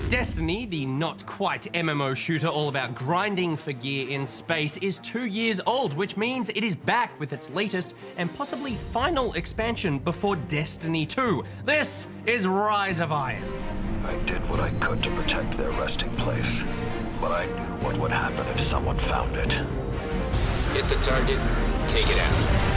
Destiny, the not-quite MMO shooter all about grinding for gear in space, is 2 years old, which means it is back with its latest and possibly final expansion before Destiny 2. This is Rise of Iron. I did what I could to protect their resting place, but I knew what would happen if someone found it. Hit the target, take it out.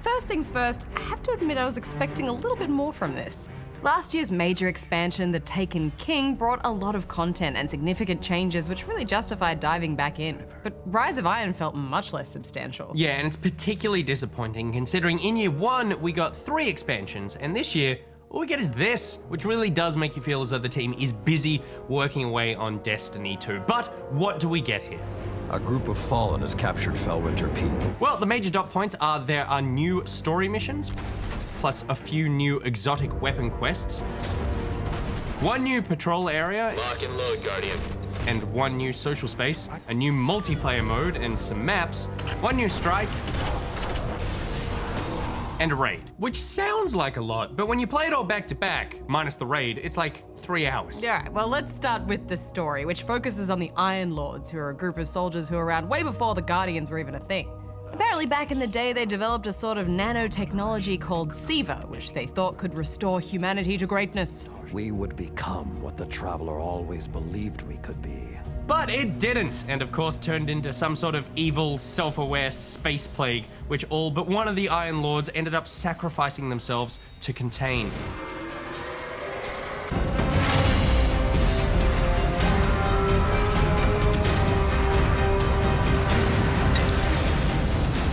First things first, I have to admit I was expecting a little bit more from this. Last year's major expansion, The Taken King, brought a lot of content and significant changes which really justified diving back in. But Rise of Iron felt much less substantial. Yeah, and it's particularly disappointing considering in year 1 we got 3 expansions, and this year all we get is this, which really does make you feel as though the team is busy working away on Destiny 2. But what do we get here? A group of Fallen has captured Felwinter Peak. Well, the major dot points are there are new story missions, plus a few new exotic weapon quests, 1 new patrol area, Lock and load, Guardian. and 1 new social space, a new multiplayer mode and some maps, 1 new strike, and a raid. Which sounds like a lot, but when you play it all back to back, minus the raid, it's like 3 hours. Alright, well let's start with the story, which focuses on the Iron Lords, who are a group of soldiers who were around way before the Guardians were even a thing. Apparently back in the day they developed a sort of nanotechnology called Siva, which they thought could restore humanity to greatness. We would become what the Traveler always believed we could be. But it didn't, and of course turned into some sort of evil, self-aware space plague, which all but one of the Iron Lords ended up sacrificing themselves to contain.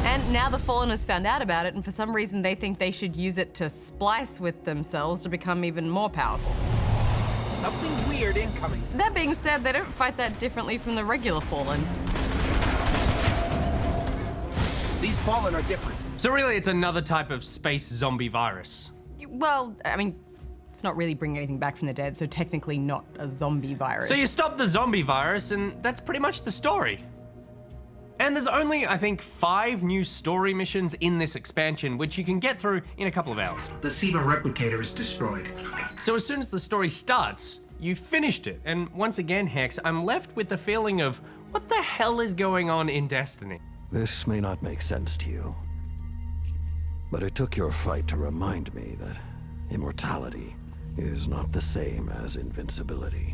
And now the Fallen has found out about it, and for some reason they think they should use it to splice with themselves to become even more powerful. Something weird incoming. That being said, they don't fight that differently from the regular Fallen. These Fallen are different. So really it's another type of space zombie virus. Well, I mean, it's not really bringing anything back from the dead, so technically not a zombie virus. So you stop the zombie virus and that's pretty much the story. And there's only, I think, 5 new story missions in this expansion, which you can get through in a couple of hours. The Siva replicator is destroyed. So as soon as the story starts, you finished it. And once again, Hex, I'm left with the feeling of, what the hell is going on in Destiny? This may not make sense to you, but it took your fight to remind me that immortality is not the same as invincibility.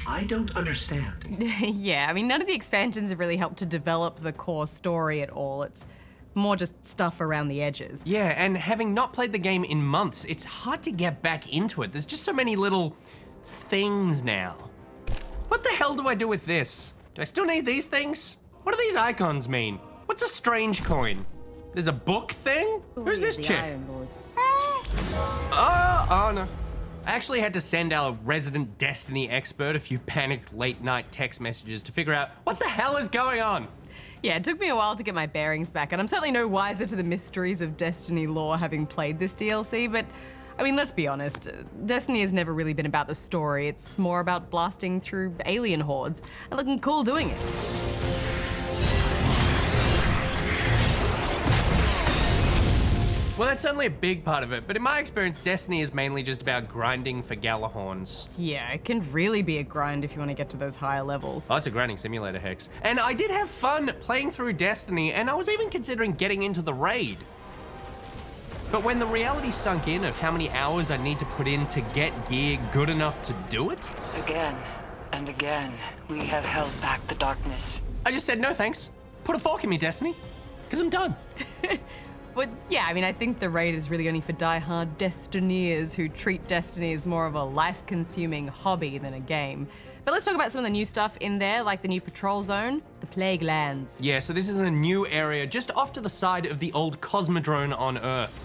I don't understand. Yeah, I mean, none of the expansions have really helped to develop the core story at all. It's more just stuff around the edges. Yeah, and having not played the game in months, it's hard to get back into it. There's just so many little things now. What the hell do I do with this? Do I still need these things? What do these icons mean? What's a strange coin? There's a book thing? Who's this chick? Oh no. I actually had to send our resident Destiny expert a few panicked late-night text messages to figure out what the hell is going on. Yeah, it took me a while to get my bearings back, and I'm certainly no wiser to the mysteries of Destiny lore having played this DLC, but I mean, let's be honest, Destiny has never really been about the story. It's more about blasting through alien hordes and looking cool doing it. Well, that's only a big part of it, but in my experience, Destiny is mainly just about grinding for Galahorns. Yeah, it can really be a grind if you want to get to those higher levels. Oh, it's a grinding simulator, Hex. And I did have fun playing through Destiny, and I was even considering getting into the raid. But when the reality sunk in of how many hours I need to put in to get gear good enough to do it, Again and again, we have held back the darkness. I just said no thanks. Put a fork in me, Destiny, because I'm done. But yeah, I mean, I think the raid is really only for die-hard Destineers who treat Destiny as more of a life-consuming hobby than a game. But let's talk about some of the new stuff in there, like the new patrol zone, the Plague Lands. Yeah, so this is a new area just off to the side of the old Cosmodrome on Earth.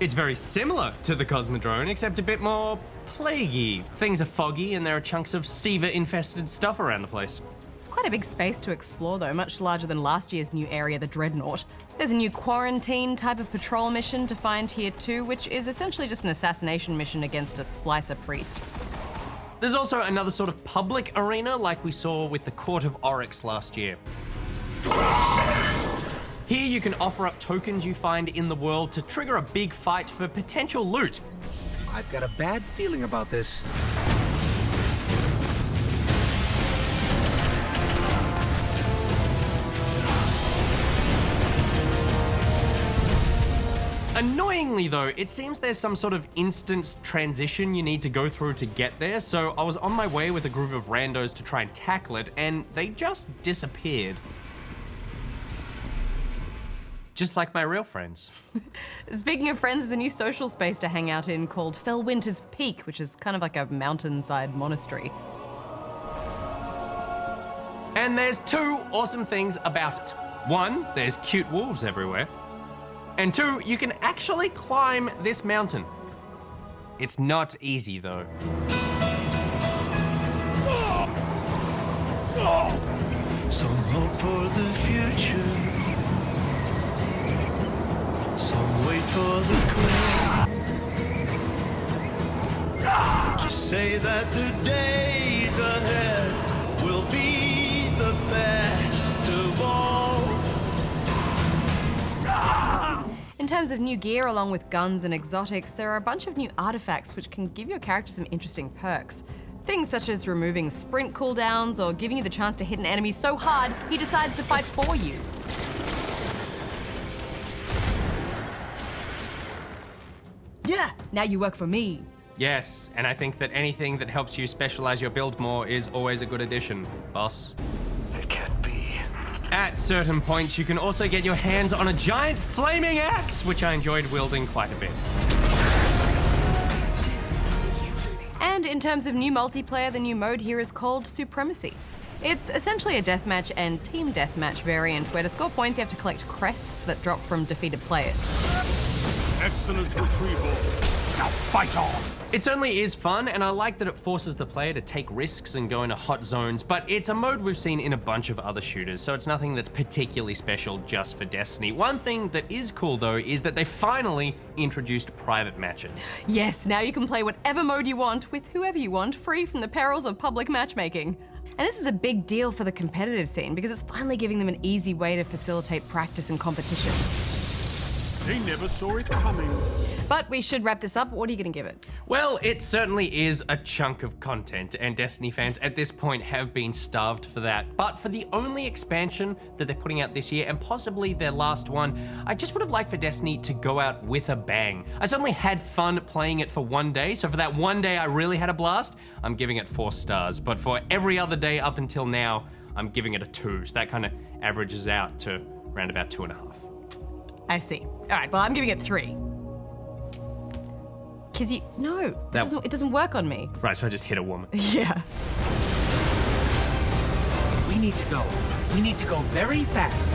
It's very similar to the Cosmodrome, except a bit more plaguey. Things are foggy and there are chunks of Siva-infested stuff around the place. It's quite quite a big space to explore though, much larger than last year's new area, the Dreadnought. There's a new quarantine type of patrol mission to find here too, which is essentially just an assassination mission against a splicer priest. There's also another sort of public arena like we saw with the Court of Oryx last year. Here you can offer up tokens you find in the world to trigger a big fight for potential loot. I've got a bad feeling about this. Annoyingly though, it seems there's some sort of instance transition you need to go through to get there, so I was on my way with a group of randos to try and tackle it, and they just disappeared. Just like my real friends. Speaking of friends, there's a new social space to hang out in called Felwinter's Peak, which is kind of like a mountainside monastery. And there's two awesome things about it. One, there's cute wolves everywhere. And two, you can actually climb this mountain. It's not easy though. Some hope for the future. Some wait for the queen. To say that the days ahead will be the best of all. In terms of new gear, along with guns and exotics, there are a bunch of new artifacts which can give your character some interesting perks. Things such as removing sprint cooldowns or giving you the chance to hit an enemy so hard he decides to fight for you. Yeah, now you work for me. Yes, and I think that anything that helps you specialize your build more is always a good addition, boss. It can't be. At certain points, you can also get your hands on a giant flaming axe, which I enjoyed wielding quite a bit. And in terms of new multiplayer, the new mode here is called Supremacy. It's essentially a deathmatch and team deathmatch variant where to score points you have to collect crests that drop from defeated players. Excellent retrieval. Now fight on! It certainly is fun, and I like that it forces the player to take risks and go into hot zones, but it's a mode we've seen in a bunch of other shooters, so it's nothing that's particularly special just for Destiny. One thing that is cool though is that they finally introduced private matches. Yes, now you can play whatever mode you want with whoever you want, free from the perils of public matchmaking. And this is a big deal for the competitive scene because it's finally giving them an easy way to facilitate practice and competition. They never saw it coming. But we should wrap this up. What are you going to give it? Well, it certainly is a chunk of content, and Destiny fans at this point have been starved for that. But for the only expansion that they're putting out this year, and possibly their last one, I just would have liked for Destiny to go out with a bang. I certainly had fun playing it for one day, so for that one day I really had a blast, I'm giving it 4 stars. But for every other day up until now, I'm giving it a 2, so that kind of averages out to around about 2.5. I see. All right, well, I'm giving it 3. Because it doesn't work on me. Right, so I just hit a woman. Yeah. We need to go. We need to go very fast.